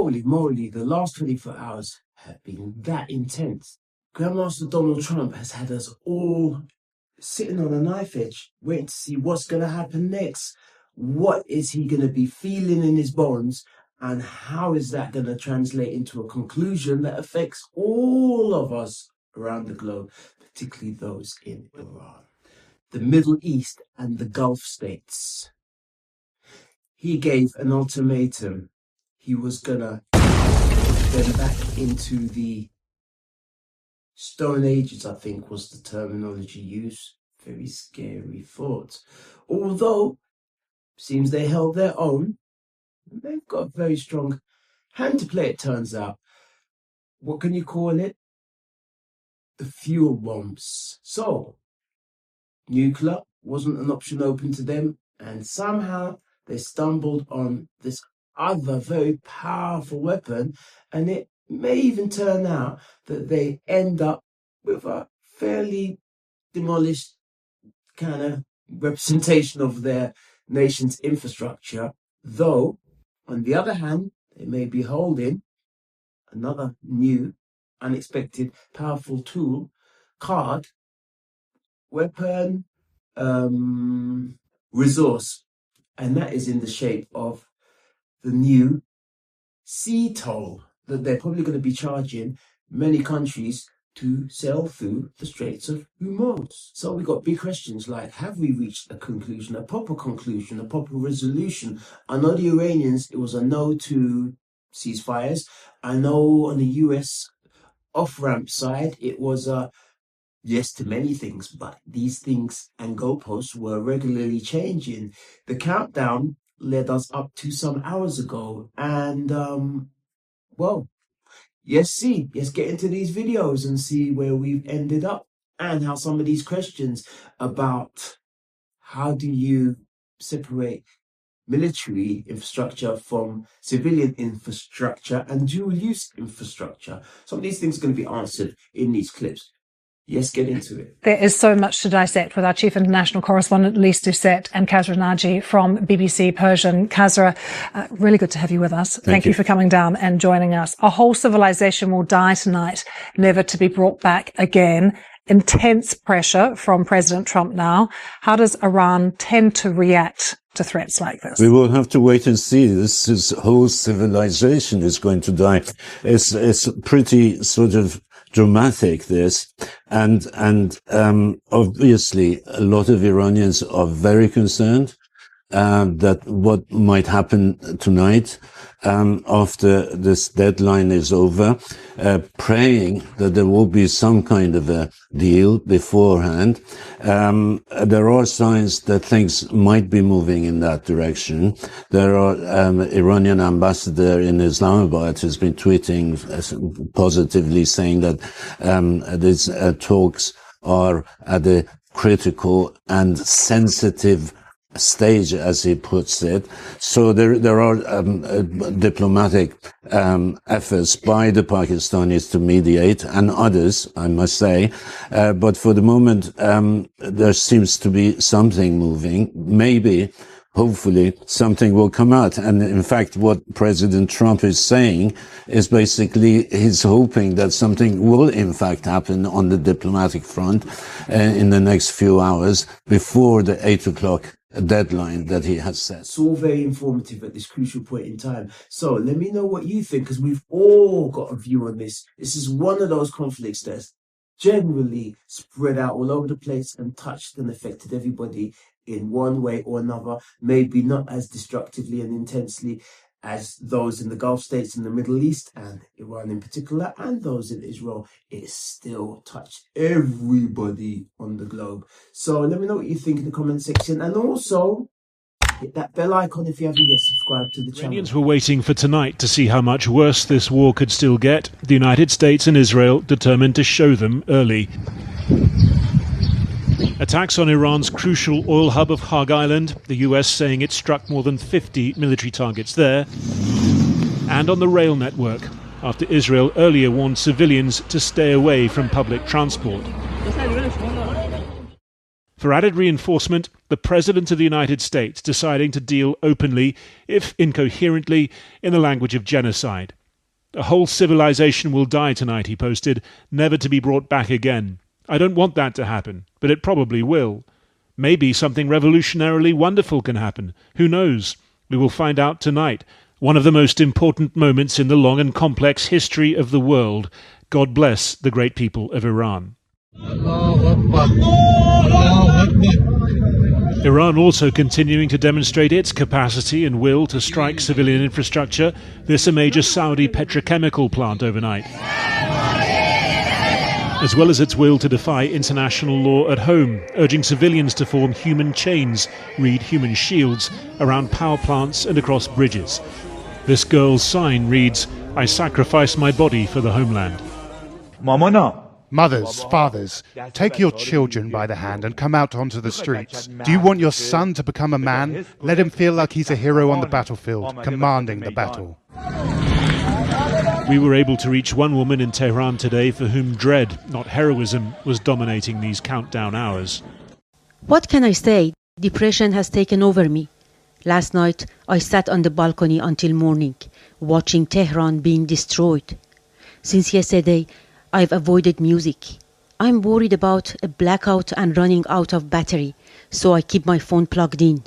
Holy moly, the last 24 hours have been that intense. Grandmaster Donald Trump has had us all sitting on a knife edge, waiting to see what's going to happen next. What is he going to be feeling in his bones? And how is that going to translate into a conclusion that affects all of us around the globe, particularly those in Iran, the Middle East and the Gulf states? He gave an ultimatum. He was going to get them back into the Stone Ages, I think was the terminology used. Very scary thought. Although, seems they held their own. They've got a very strong hand to play, it turns out. What can you call it? The fuel bombs. So, nuclear wasn't an option open to them, and somehow they stumbled on this other very powerful weapon, and it may even turn out that they end up with a fairly demolished kind of representation of their nation's infrastructure, though, on the other hand, they may be holding another new, unexpected, powerful tool, card, weapon, resource, and that is in the shape of the new sea toll that they're probably going to be charging many countries to sail through the Straits of Hormuz. So we got big questions like, have we reached a conclusion, a proper resolution? I know the Iranians, it was a no to ceasefires. I know on the US off-ramp side, it was a yes to many things, but these things and goalposts were regularly changing. The countdown led us up to some hours ago, and well, let's get into these videos and see where we've ended up and how some of these questions about how do you separate military infrastructure from civilian infrastructure and dual use infrastructure. Some of these things are going to be answered in these clips. Yes, get into it. There is so much to dissect with our chief international correspondent, Lise Doucette, and Kazra Naji from BBC Persian. Kazra, really good to have you with us. Thank you for coming down and joining us. A whole civilization will die tonight, never to be brought back again. Intense pressure from President Trump now. How does Iran tend to react to threats like this? We will have to wait and see. This whole civilization is going to die. It's pretty sort of dramatic, this, and obviously a lot of Iranians are very concerned that what might happen tonight after this deadline is over, praying that there will be some kind of a deal beforehand. There are signs that things might be moving in that direction. There are Iranian ambassador in Islamabad has been tweeting positively, saying that these talks are at a critical and sensitive stage, as he puts it. So there are diplomatic efforts by the Pakistanis to mediate, and others, I must say. But for the moment, there seems to be something moving. Maybe, hopefully, something will come out. And in fact, what President Trump is saying is basically he's hoping that something will in fact happen on the diplomatic front in the next few hours before the 8 o'clock deadline that he has set. It's all very informative at this crucial point in time. So let me know what you think, because we've all got a view on this. This is one of those conflicts that's generally spread out all over the place and touched and affected everybody in one way or another, maybe not as destructively and intensely as those in the Gulf states in the Middle East and Iran in particular, and those in Israel. It still touched everybody on the globe. So let me know what you think in the comment section, and also hit that bell icon if you haven't yet subscribed to the channel. Iranians were waiting for tonight to see how much worse this war could still get. The United States and Israel determined to show them early. Attacks on Iran's crucial oil hub of Hog Island, the US saying it struck more than 50 military targets there, and on the rail network, after Israel earlier warned civilians to stay away from public transport. For added reinforcement, the President of the United States deciding to deal openly, if incoherently, in the language of genocide. A whole civilization will die tonight, he posted, never to be brought back again. I don't want that to happen, but it probably will. Maybe something revolutionarily wonderful can happen. Who knows? We will find out tonight. One of the most important moments in the long and complex history of the world. God bless the great people of Iran. Iran also continuing to demonstrate its capacity and will to strike civilian infrastructure, this a major Saudi petrochemical plant overnight, as well as its will to defy international law at home, urging civilians to form human chains, read human shields, around power plants and across bridges. This girl's sign reads, "I sacrifice my body for the homeland." Mothers, fathers, take your children by the hand and come out onto the streets. Do you want your son to become a man? Let him feel like he's a hero on the battlefield, commanding the battle. We were able to reach one woman in Tehran today for whom dread, not heroism, was dominating these countdown hours. What can I say? Depression has taken over me. Last night, I sat on the balcony until morning, watching Tehran being destroyed. Since yesterday, I've avoided music. I'm worried about a blackout and running out of battery, so I keep my phone plugged in.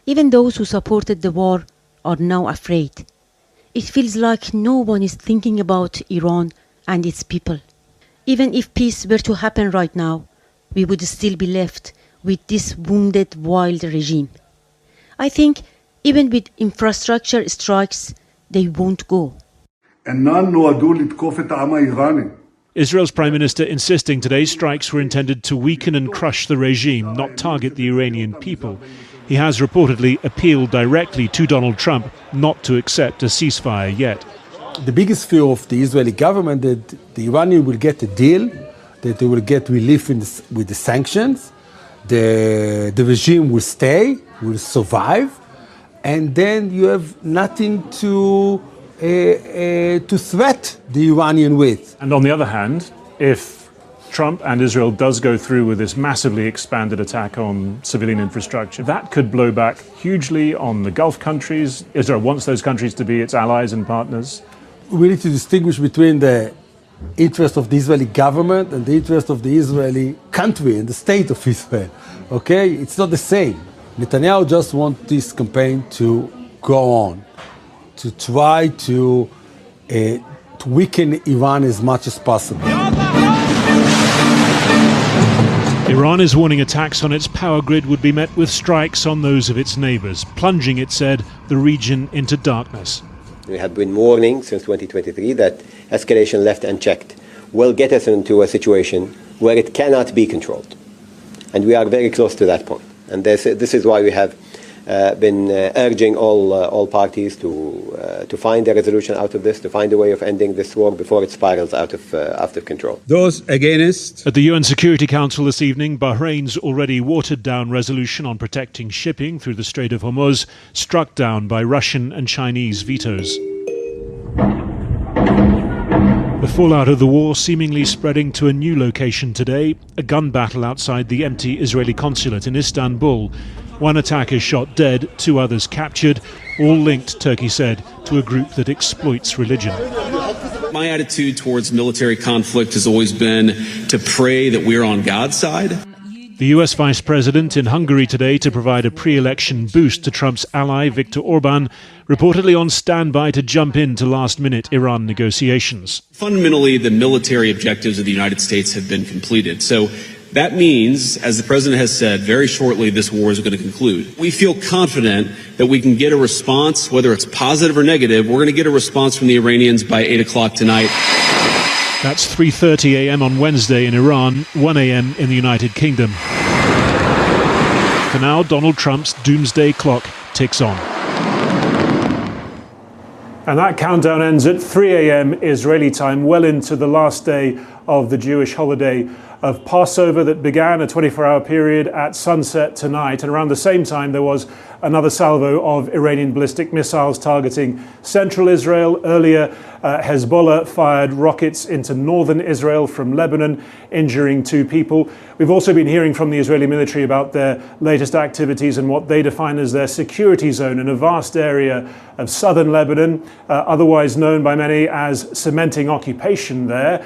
Even those who supported the war are now afraid. It feels like no one is thinking about Iran and its people. Even if peace were to happen right now, we would still be left with this wounded, wild regime. I think even with infrastructure strikes, they won't go. Israel's Prime Minister insisting today's strikes were intended to weaken and crush the regime, not target the Iranian people. He has reportedly appealed directly to Donald Trump not to accept a ceasefire yet. The biggest fear of the Israeli government that the Iranian will get a deal, that they will get relief with the sanctions, the regime will stay, will survive, and then you have nothing to threat the Iranian with. And on the other hand, if Trump and Israel does go through with this massively expanded attack on civilian infrastructure, that could blow back hugely on the Gulf countries. Israel wants those countries to be its allies and partners. We need to distinguish between the interest of the Israeli government and the interest of the Israeli country and the state of Israel. Okay? It's not the same. Netanyahu just wants this campaign to go on, to try to weaken Iran as much as possible. Iran is warning attacks on its power grid would be met with strikes on those of its neighbours, plunging, it said, the region into darkness. We have been warning since 2023 that escalation left unchecked will get us into a situation where it cannot be controlled. And we are very close to that point. And this is why we have been urging all parties to find a resolution out of this, to find a way of ending this war before it spirals out of control. Those against. At the UN Security Council this evening, Bahrain's already watered-down resolution on protecting shipping through the Strait of Hormuz struck down by Russian and Chinese vetoes. The fallout of the war seemingly spreading to a new location today, a gun battle outside the empty Israeli consulate in Istanbul. One attacker shot dead, 2 others captured, all linked, Turkey said, to a group that exploits religion. My attitude towards military conflict has always been to pray that we're on God's side. The US Vice President in Hungary today to provide a pre-election boost to Trump's ally, Viktor Orban, reportedly on standby to jump into last-minute Iran negotiations. Fundamentally, the military objectives of the United States have been completed. So that means, as the President has said, very shortly this war is going to conclude. We feel confident that we can get a response, whether it's positive or negative. We're going to get a response from the Iranians by 8 o'clock tonight. That's 3:30 a.m. on Wednesday in Iran, 1 a.m. in the United Kingdom. For now, Donald Trump's doomsday clock ticks on. And that countdown ends at 3 a.m. Israeli time, well into the last day of the Jewish holiday of Passover that began a 24-hour period at sunset tonight. And around the same time, there was another salvo of Iranian ballistic missiles targeting central Israel. Earlier, Hezbollah fired rockets into northern Israel from Lebanon, injuring 2 people. We've also been hearing from the Israeli military about their latest activities and what they define as their security zone in a vast area of southern Lebanon, otherwise known by many as cementing occupation there.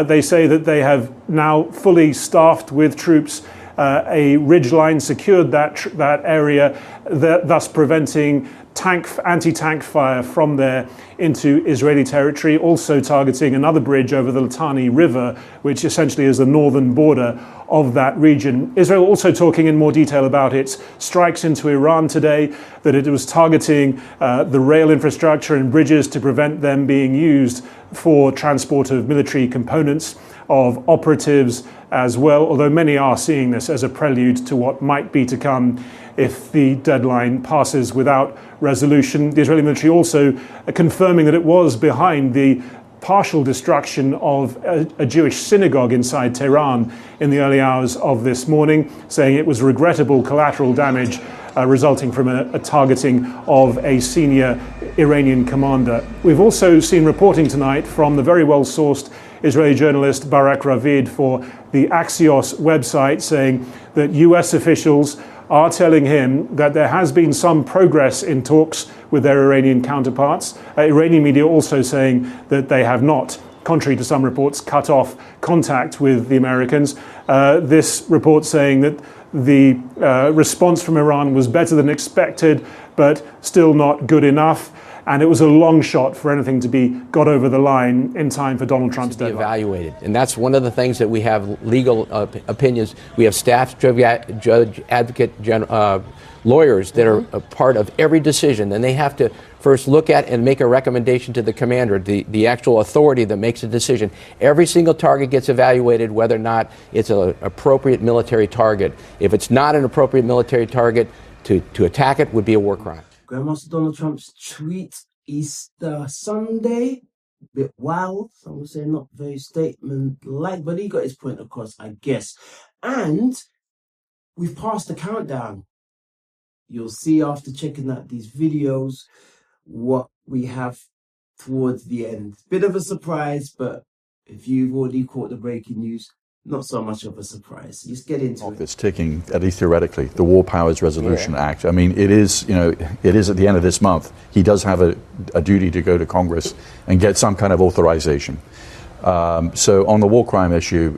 They say that they have now fully staffed with troops a ridgeline secured that area, thus preventing anti-tank fire from there into Israeli territory, also targeting another bridge over the Litani River, which essentially is the northern border of that region. Israel also talking in more detail about its strikes into Iran today, that it was targeting the rail infrastructure and bridges to prevent them being used for transport of military components, of operatives as well, although many are seeing this as a prelude to what might be to come if the deadline passes without resolution. The Israeli military also confirming that it was behind the partial destruction of a Jewish synagogue inside Tehran in the early hours of this morning, saying it was regrettable collateral damage resulting from a targeting of a senior Iranian commander. We've also seen reporting tonight from the very well-sourced Israeli journalist Barak Ravid for the Axios website, saying that US officials are telling him that there has been some progress in talks with their Iranian counterparts. Iranian media also saying that they have not, contrary to some reports, cut off contact with the Americans. This report saying that the response from Iran was better than expected, but still not good enough. And it was a long shot for anything to be got over the line in time for Donald Trump's deadline. Evaluated. And that's one of the things that we have legal opinions. We have staff, judge, advocate, lawyers that are a part of every decision. And they have to first look at and make a recommendation to the commander, the actual authority that makes a decision. Every single target gets evaluated whether or not it's an appropriate military target. If it's not an appropriate military target, to attack it would be a war crime. Grandmaster Donald Trump's tweet Easter Sunday, bit wild, some would say not very statement-like, but he got his point across, I guess. And we've passed the countdown. You'll see after checking out these videos what we have towards the end. Bit of a surprise, but if you've already caught the breaking news, not so much of a surprise. Just get into it. It's ticking, at least theoretically, the War Powers Resolution Act. I mean, it is at the end of this month. He does have a duty to go to Congress and get some kind of authorization. So on the war crime issue,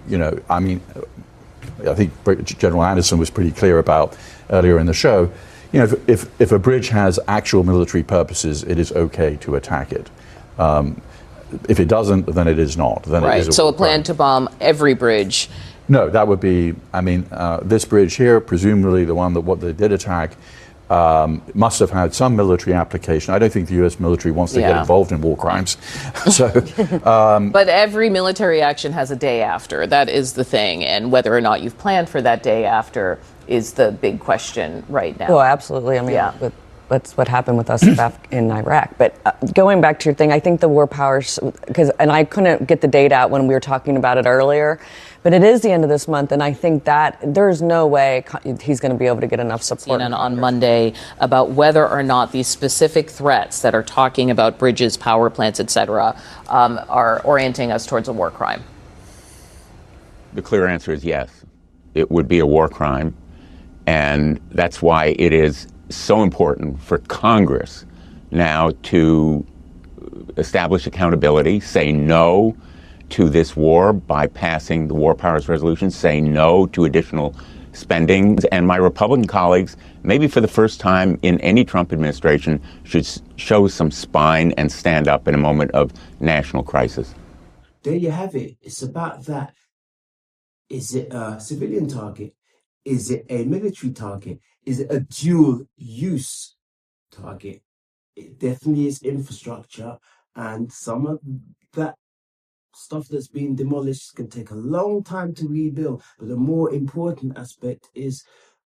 I mean, I think General Anderson was pretty clear about earlier in the show. If a bridge has actual military purposes, it is okay to attack it. If it doesn't, then it is not. Then right. It is a plan to bomb every bridge. No, that would be. I mean, this bridge here, presumably the one that what they did attack, must have had some military application. I don't think the U.S. military wants to get involved in war crimes. So, but every military action has a day after. That is the thing, and whether or not you've planned for that day after is the big question right now. Oh, absolutely. I mean, that's what happened with us in Iraq. But going back to your thing, I think the war powers, and I couldn't get the date out when we were talking about it earlier, but it is the end of this month, and I think that there's no way he's going to be able to get enough support. CNN on Monday about whether or not these specific threats that are talking about bridges, power plants, etc., are orienting us towards a war crime. The clear answer is yes. It would be a war crime, and that's why it is so important for Congress now to establish accountability, say no to this war by passing the War Powers Resolution, say no to additional spending. And my Republican colleagues, maybe for the first time in any Trump administration, should show some spine and stand up in a moment of national crisis. There you have it. It's about that. Is it a civilian target? Is it a military target? Is it a dual-use target? It definitely is infrastructure, and some of that stuff that's been demolished can take a long time to rebuild. But the more important aspect is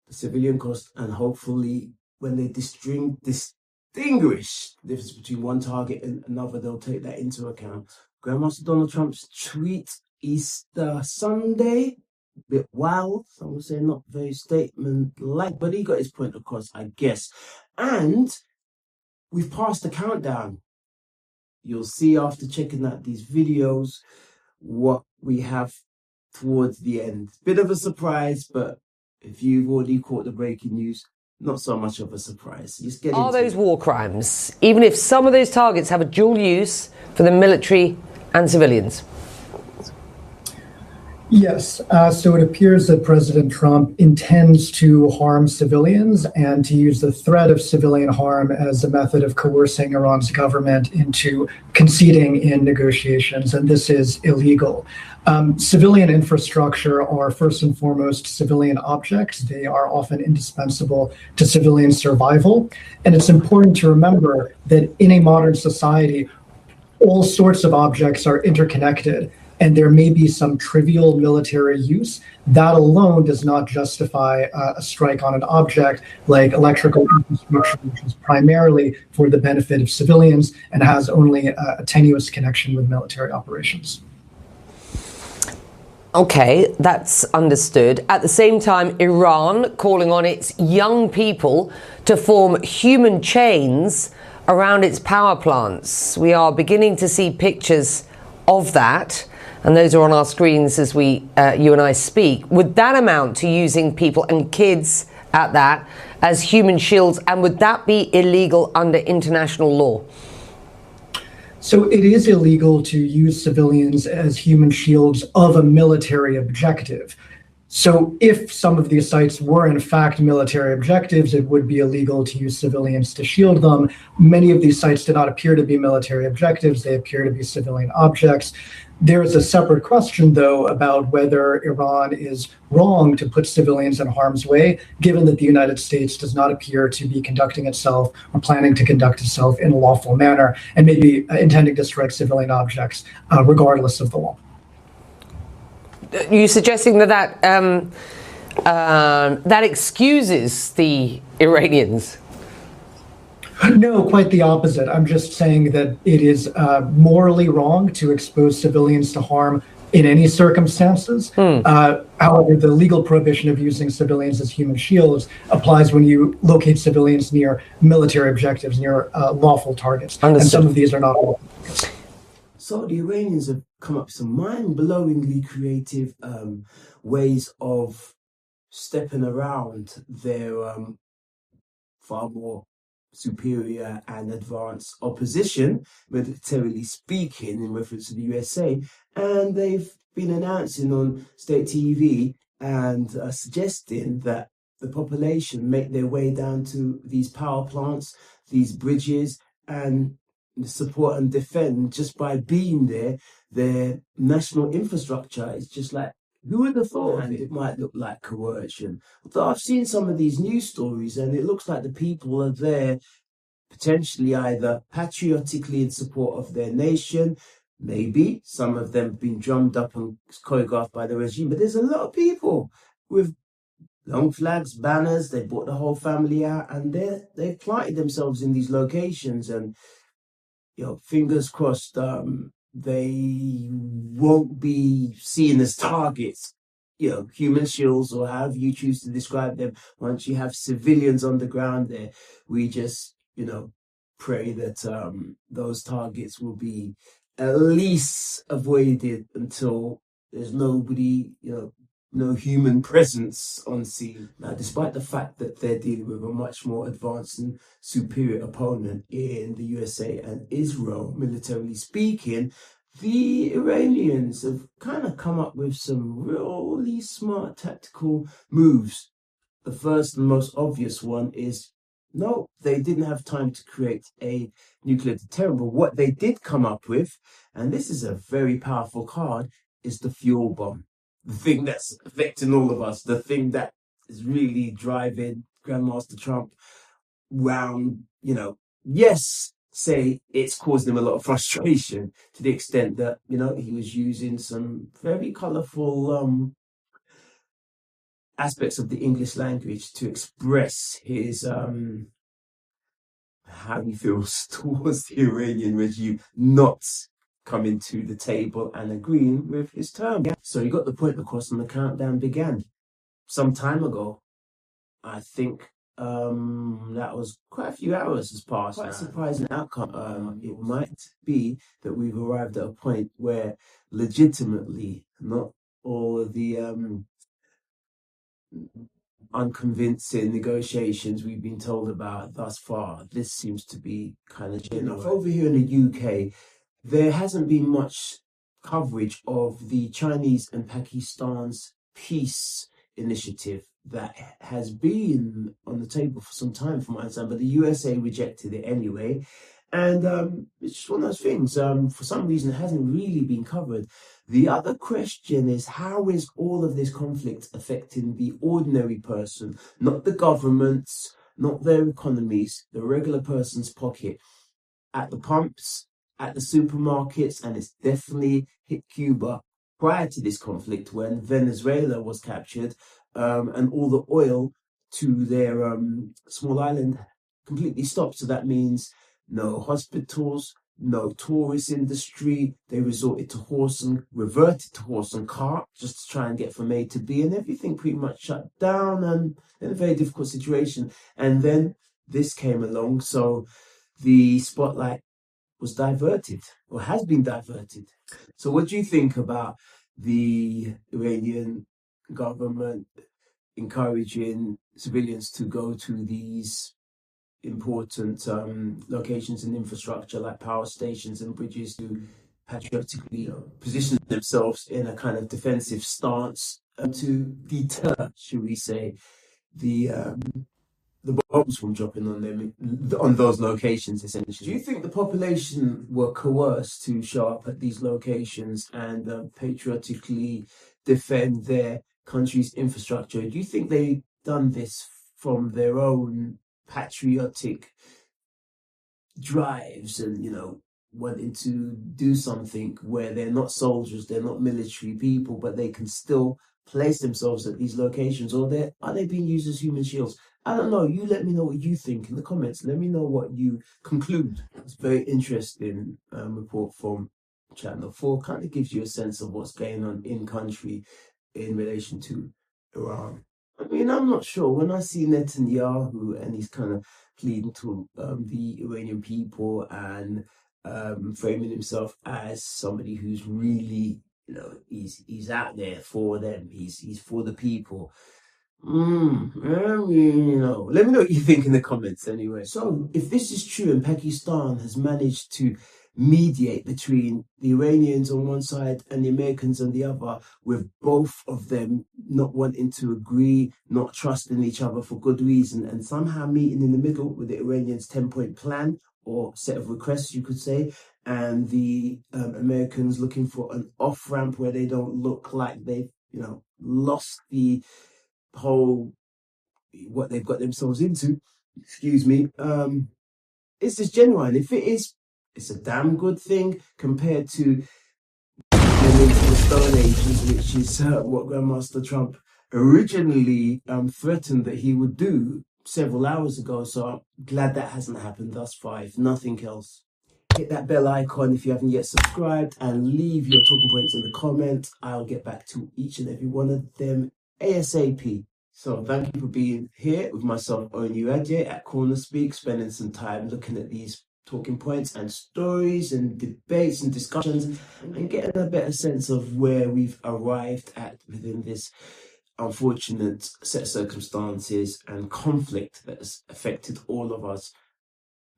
the civilian cost, and hopefully when they distinguish the difference between one target and another, they'll take that into account. Grandmaster Donald Trump's tweet Easter Sunday. bit wild. Some would say not very statement-like, but he got his point across, I guess. And we've passed the countdown. You'll see after checking out these videos what we have towards the end. Bit of a surprise, but if you've already caught the breaking news, not so much of a surprise. Just get Are those war crimes, even if some of those targets have a dual use for the military and civilians? Yes. So it appears that President Trump intends to harm civilians and to use the threat of civilian harm as a method of coercing Iran's government into conceding in negotiations, and this is illegal. Civilian infrastructure are first and foremost civilian objects. They are often indispensable to civilian survival. And it's important to remember that in a modern society, all sorts of objects are interconnected, and there may be some trivial military use. That alone does not justify a strike on an object like electrical infrastructure, which is primarily for the benefit of civilians and has only a tenuous connection with military operations. Okay, that's understood. At the same time, Iran calling on its young people to form human chains around its power plants. We are beginning to see pictures of that, and those are on our screens as you and I speak. Would that amount to using people and kids at that as human shields, and would that be illegal under international law? So it is illegal to use civilians as human shields of a military objective. So if some of these sites were in fact military objectives, it would be illegal to use civilians to shield them. Many of these sites do not appear to be military objectives. They appear to be civilian objects. There is a separate question, though, about whether Iran is wrong to put civilians in harm's way, given that the United States does not appear to be conducting itself or planning to conduct itself in a lawful manner, and maybe intending to strike civilian objects regardless of the law. Are you suggesting that that excuses the Iranians? No, quite the opposite. I'm just saying that it is morally wrong to expose civilians to harm in any circumstances. However, the legal prohibition of using civilians as human shields applies when you locate civilians near military objectives, near lawful targets. Understood. And some of these are not lawful. So the Iranians have come up with some mind-blowingly creative ways of stepping around their far more superior and advanced opposition, militarily speaking, in reference to the USA, and they've been announcing on state TV and suggesting that the population make their way down to these power plants, these bridges, and support and defend just by being there. Their national infrastructure is just like, who would have thought it might look like coercion? Although I've seen some of these news stories and it looks like the people are there potentially either patriotically in support of their nation, maybe some of them have been drummed up and choreographed by the regime, but there's a lot of people with long flags, banners, they brought the whole family out and they've planted themselves in these locations, and fingers crossed they won't be seen as targets, human shields or however you choose to describe them. Once you have civilians on the ground there, we just, pray that those targets will be at least avoided until there's nobody, no human presence on scene. Now, despite the fact that they're dealing with a much more advanced and superior opponent in the USA and Israel, militarily speaking, the Iranians have kind of come up with some really smart tactical moves. The first and most obvious one is, no, they didn't have time to create a nuclear deterrent, but what they did come up with, and this is a very powerful card, is the fuel bomb. The thing that's affecting all of us, the thing that is really driving Grandmaster Trump round, yes, say it's caused him a lot of frustration to the extent that, he was using some very colourful aspects of the English language to express his how he feels towards the Iranian regime, not coming to the table and agreeing with his term. So he got the point across and the countdown began. Some time ago, I think that was quite a few hours has passed. Quite a surprising outcome. It might be that we've arrived at a point where legitimately not all of the unconvincing negotiations we've been told about thus far, this seems to be kind of genuine. Over here in the UK, there hasn't been much coverage of the Chinese and Pakistan's peace initiative that has been on the table for some time, from my understanding, but the USA rejected it anyway. And it's just one of those things, for some reason, it hasn't really been covered. The other question is, how is all of this conflict affecting the ordinary person, not the governments, not their economies, the regular person's pocket, at the pumps, at the supermarkets, and it's definitely hit Cuba prior to this conflict when Venezuela was captured, and all the oil to their small island completely stopped. So that means no hospitals, no tourist industry. They reverted to horse and cart just to try and get from A to B, and everything pretty much shut down and in a very difficult situation. And then this came along, so the spotlight was diverted, or has been diverted. So what do you think about the Iranian government encouraging civilians to go to these important locations in infrastructure like power stations and bridges to patriotically position themselves in a kind of defensive stance to deter, should we say, the bombs from dropping on them, on those locations, essentially? Do you think the population were coerced to show up at these locations and patriotically defend their country's infrastructure? Do you think they done this from their own patriotic drives and, wanting to do something where they're not soldiers, they're not military people, but they can still place themselves at these locations? Or are they being used as human shields? I don't know. You let me know what you think in the comments. Let me know what you conclude. It's a very interesting report from Channel 4. Kind of gives you a sense of what's going on in country in relation to Iran. I mean, I'm not sure. When I see Netanyahu and he's kind of pleading to the Iranian people and framing himself as somebody who's really, he's out there for them. He's for the people. Let me know what you think in the comments anyway. So if this is true and Pakistan has managed to mediate between the Iranians on one side and the Americans on the other, with both of them not wanting to agree, not trusting each other for good reason, and somehow meeting in the middle with the Iranians' 10-point plan or set of requests, you could say, and the Americans looking for an off-ramp where they don't look like they've, lost the whole, what they've got themselves into, excuse me. Is this genuine? If it is, it's a damn good thing compared to going into the Stone Ages, which is what Grandmaster Trump originally threatened that he would do several hours ago. So I'm glad that hasn't happened thus far, if nothing else. Hit that bell icon if you haven't yet subscribed, and leave your talking points in the comments. I'll get back to each and every one of them ASAP. So thank you for being here with myself, Onyuadje, at CornerSpeak, spending some time looking at these talking points and stories and debates and discussions and getting a better sense of where we've arrived at within this unfortunate set of circumstances and conflict that has affected all of us,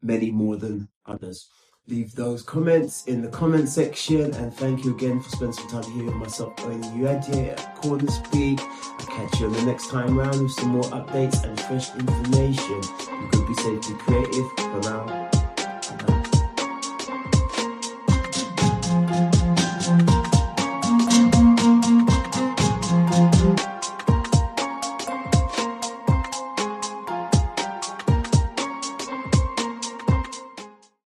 many more than others. Leave those comments in the comment section, and thank you again for spending some time here with myself, Onyuadje, at CornerSpeak. I'll catch you on the next time round with some more updates and fresh information. You could be safe, be creative. For now,